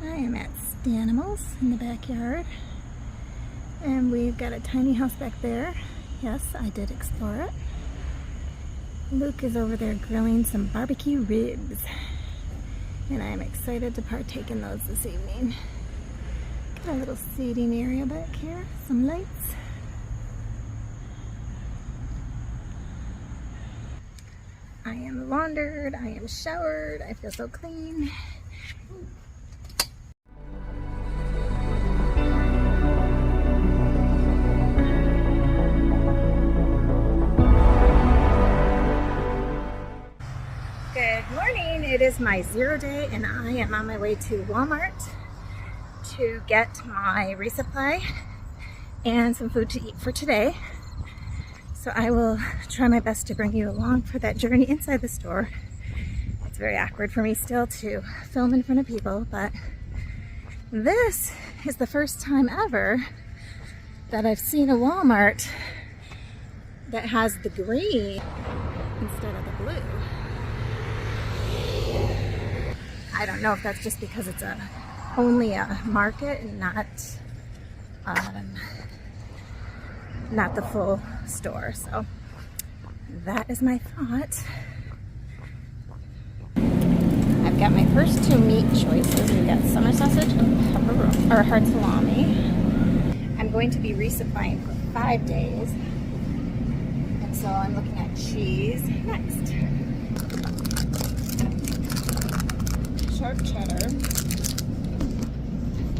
I am at Stanimals in the backyard, and we've got a tiny house back there. Yes, I did explore it. Luke is over there grilling some barbecue ribs, and I am excited to partake in those this evening. Got a little seating area back here, some lights. I am laundered, I am showered, I feel so clean. Good morning, it is my 0 day and I am on my way to Walmart to get my resupply and some food to eat for today. So I will try my best to bring you along for that journey inside the store. It's very awkward for me still to film in front of people, but this is the first time ever that I've seen a Walmart that has the green instead of the blue. I don't know if that's just because it's only a market and not the full store. So that is my thought. I've got my first two meat choices. We've got summer sausage and pepperoni or hard salami. I'm going to be resupplying for 5 days, and so I'm looking at cheese next. Sharp cheddar.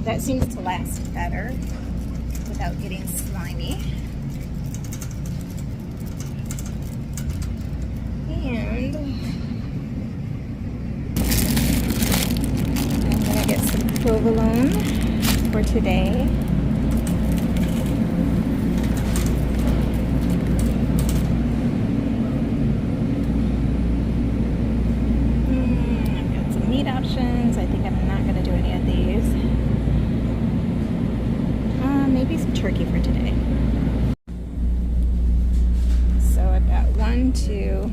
That seems to last better without getting slimy. And I'm gonna get some provolone for today. I've got some meat options. I think I'm not gonna do any of these. Maybe some turkey for today. So I've got 1, 2,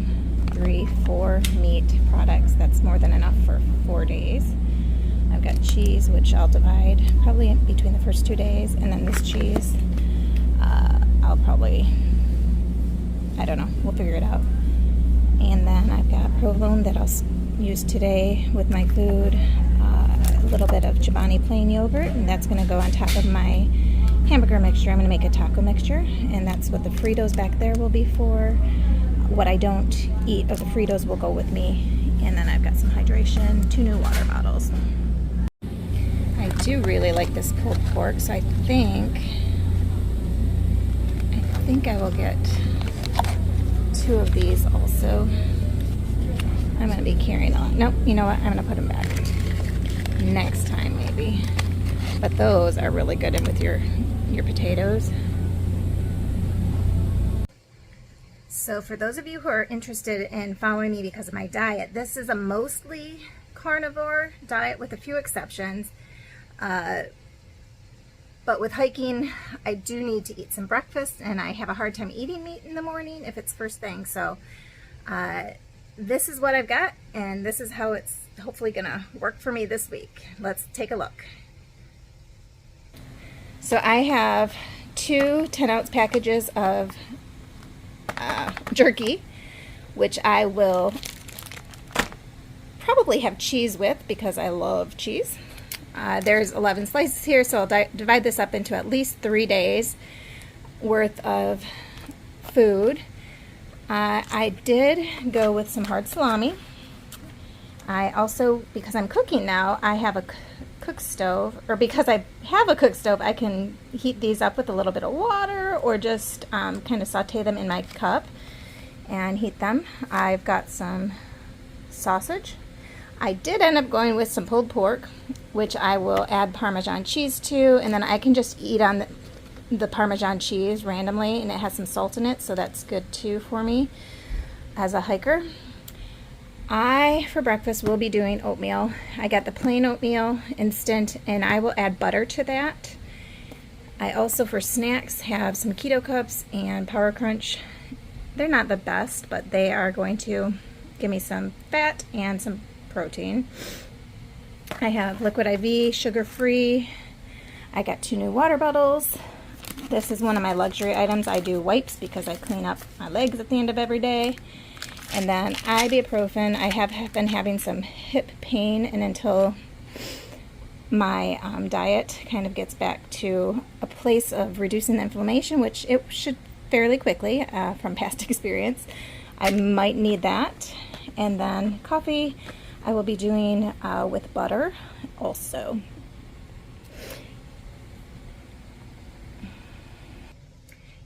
3, 4 meat products. That's more than enough for 4 days. I've got cheese, which I'll divide probably between the first 2 days, and then this cheese, I'll probably, I don't know, we'll figure it out. And then I've got provolone that I'll use today with my food, a little bit of Chobani plain yogurt, and that's going to go on top of my hamburger mixture. I'm going to make a taco mixture, and that's what the Fritos back there will be for. What I don't eat of the Fritos will go with me. And then I've got some hydration, 2 new water bottles. I do really like this pulled pork, so I think I will get 2 of these also. I'm going to be carrying a lot. Nope, you know what? I'm going to put them back next time maybe. But those are really good in with your potatoes. So for those of you who are interested in following me because of my diet, this is a mostly carnivore diet with a few exceptions. But with hiking, I do need to eat some breakfast, and I have a hard time eating meat in the morning if it's first thing. So this is what I've got, and this is how it's hopefully gonna work for me this week. Let's take a look. So I have 2 10-ounce packages of jerky, which I will probably have cheese with because I love cheese. There's 11 slices here, so I'll divide this up into at least 3 days worth of food. I did go with some hard salami. I also, because I'm cooking now, I have a cook stove, or because I have a cook stove, I can heat these up with a little bit of water or just kind of saute them in my cup and heat them. I've got some sausage. I did end up going with some pulled pork, which I will add Parmesan cheese to, and then I can just eat on the Parmesan cheese randomly, and it has some salt in it, so that's good too for me as a hiker. I, for breakfast, will be doing oatmeal. I got the plain oatmeal instant, and I will add butter to that. I also, for snacks, have some keto cups and Power Crunch. They're not the best, but they are going to give me some fat and some protein. I have liquid IV, sugar-free. I got 2 new water bottles. This is one of my luxury items. I do wipes because I clean up my legs at the end of every day. And then ibuprofen. I have been having some hip pain, and until my diet kind of gets back to a place of reducing the inflammation, which it should fairly quickly from past experience, I might need that. And then coffee I will be doing with butter also.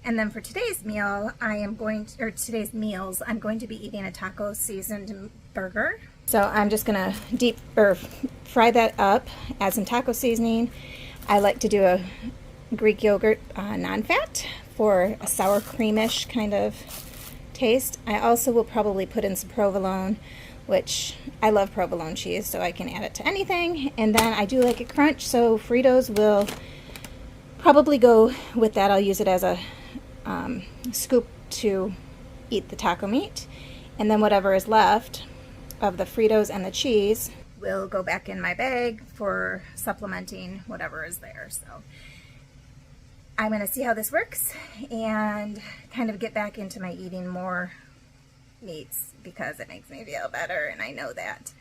And then for today's meal, I'm going to be eating a taco seasoned burger. So I'm just gonna fry that up, add some taco seasoning. I like to do a Greek yogurt non-fat for a sour creamish kind of taste. I also will probably put in some provolone, which I love provolone cheese, so I can add it to anything. And then I do like it crunch, so Fritos will probably go with that. I'll use it as a scoop to eat the taco meat, and then whatever is left of the Fritos and the cheese will go back in my bag for supplementing whatever is there. So I'm going to see how this works and kind of get back into my eating more meats because it makes me feel better, and I know that.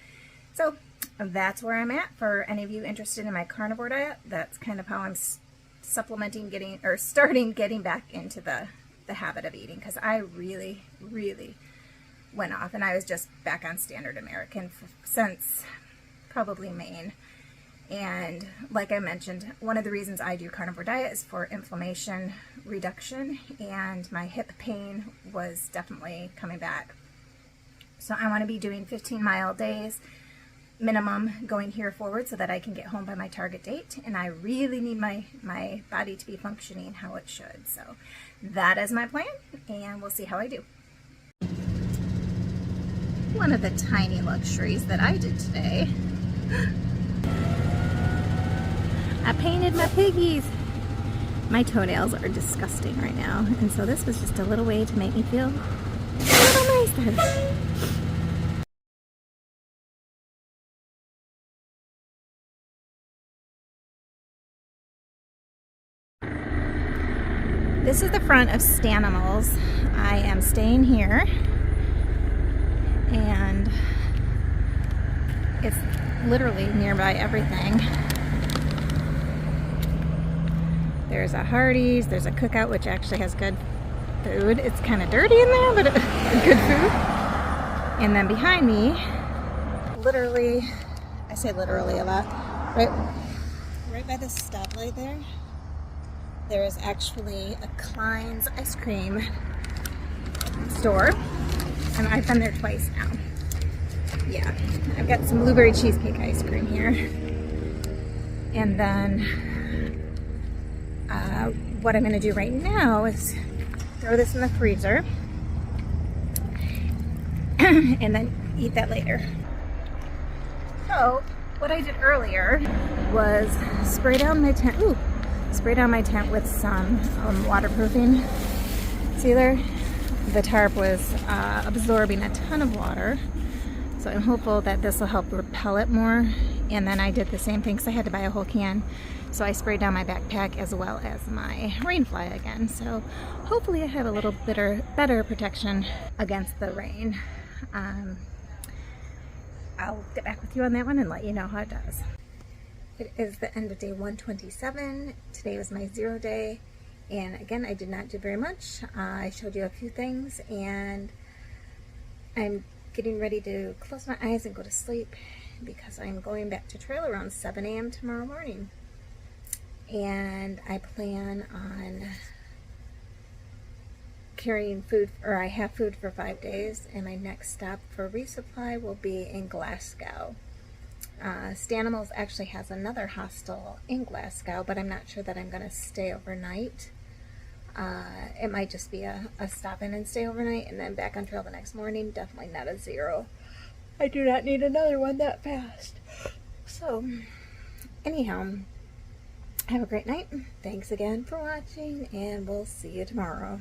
So that's where I'm at. For any of you interested in my carnivore diet, that's kind of how I'm supplementing, starting getting back into the habit of eating, because I really went off, and I was just back on standard American since probably Maine. And like I mentioned, one of the reasons I do carnivore diet is for inflammation reduction, and my hip pain was definitely coming back. So I want to be doing 15-mile days minimum going here forward so that I can get home by my target date, and I really need my body to be functioning how it should. So that is my plan, and we'll see how I do. One of the tiny luxuries that I did today, I painted my piggies. My toenails are disgusting right now, and so this was just a little way to make me feel a little nicer. This is the front of Stanimals. I am staying here, and it's literally nearby everything. There's a Hardee's, there's a Cookout, which actually has good food. It's kind of dirty in there, but good food. And then behind me, literally, I say literally a lot, right by the stoplight there is actually a Klein's ice cream store, and I've been there twice now. Yeah, I've got some blueberry cheesecake ice cream here. And then what I'm going to do right now is throw this in the freezer and then eat that later. So what I did earlier was spray down my tent. Spray down my tent with some waterproofing sealer. The tarp was absorbing a ton of water, so I'm hopeful that this will help repel it more. And then I did the same thing because I had to buy a whole can, so I sprayed down my backpack as well as my rainfly again. So hopefully I have a little better protection against the rain. I'll get back with you on that one and let you know how it does. It is the end of day 127. Today was my 0 day, and again, I did not do very much. I showed you a few things, and I'm getting ready to close my eyes and go to sleep because I'm going back to trail around 7 a.m. tomorrow morning. And I plan on carrying food, or I have food for 5 days, and my next stop for resupply will be in Glasgow. Stanimals actually has another hostel in Glasgow, but I'm not sure that I'm going to stay overnight. It might just be a stop in and stay overnight and then back on trail the next morning. Definitely not a 0. I do not need another one that fast. So, anyhow, have a great night. Thanks again for watching, and we'll see you tomorrow.